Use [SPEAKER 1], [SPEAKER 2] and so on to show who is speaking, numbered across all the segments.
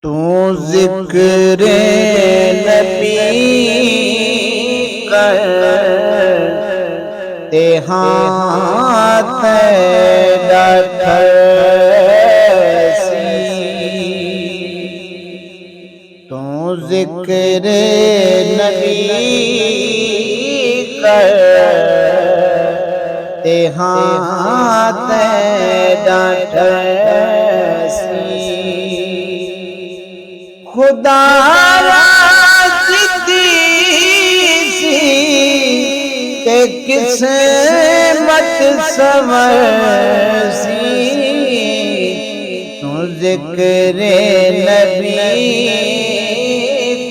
[SPEAKER 1] تو ذکر نبی کرتے ہاتھ ڈاکھسی، تو ذکر نبی کرتے ہاتھ ڈاکھسی، خدا راضی سی کہ قسمت سنورسی، تو ذکر نبی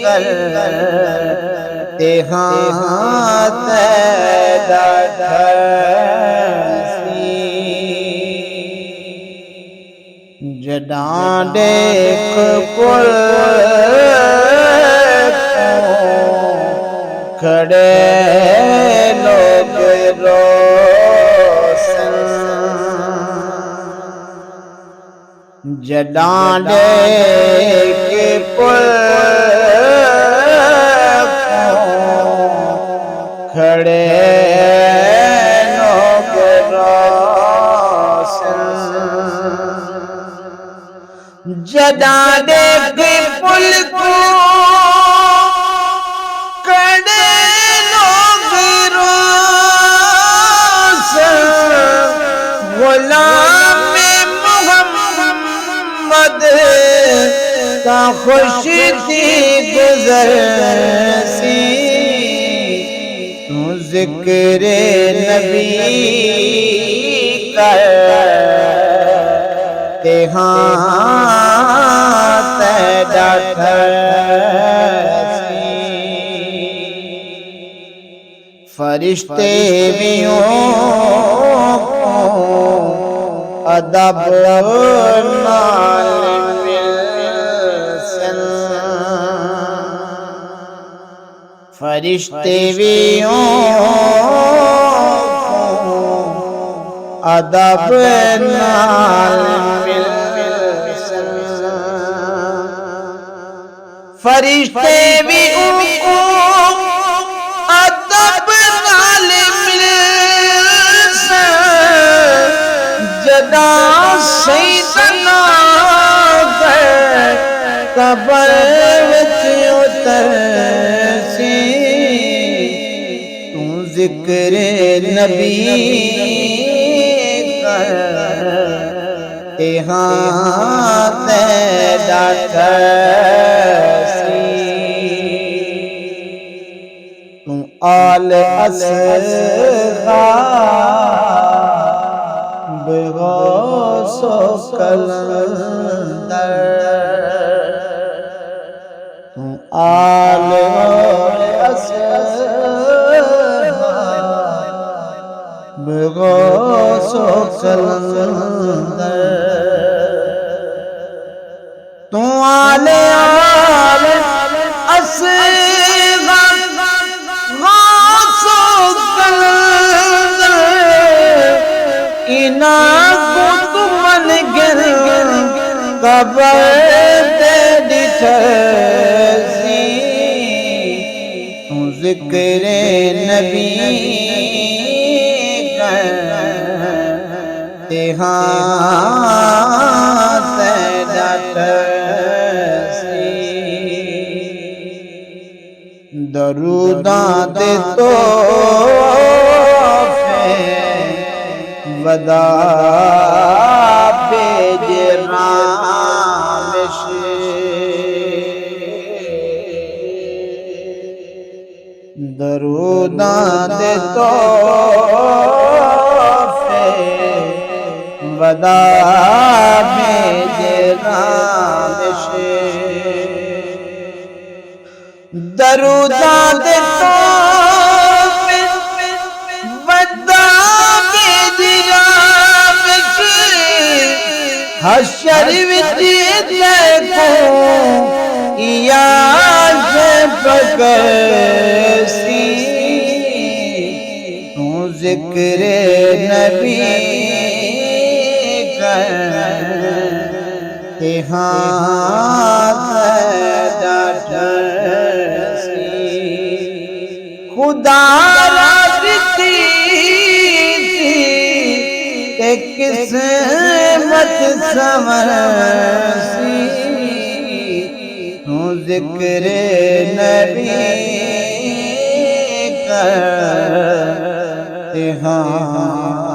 [SPEAKER 1] کرتے ہاتھ ڈاکھسی، جداں دیکھ پل کھڑے لوگ روشن، جداں دیکھ پل کھڑے لوگ روشن، جداں دیکھ پل کو کھڑے لوگ روشن، غلام محمد کا خوش تھی گزرسی، تو ذکر نبی کرتے ہاتھ ڈاکھسی، فرشتے بھی ادب نال ملسن، فرشتے بھی ادب نال ملسن، فرشتے بھی ادب نال ملسن، جداں سیدنا قبر وچ اترسی، تو ذکر نبی کرتے ہاتھ ڈاکھسی، تو آل اصحاب غوث و کلندر، تو آل اصحاب غوث و کلندر، تو آل اصحاب غوث و کلندر، انہاں کو تمن گر قبر تے ڈٹھسی، تو ذکر نبی کرتے ہاتھ ڈاکھسی، دروداں دے تحفے وداع بھیج رامش، دروداں دے تحفے وداع بھیج رامش، دروداں دے تحفے وداع بھیج رامش، حشر وچ دیکھو یاد پکسی، تو ذکر نبی کرتے خدا رکھتی تے قسمت سنورسی تو ذکر نبی کرتے ہاں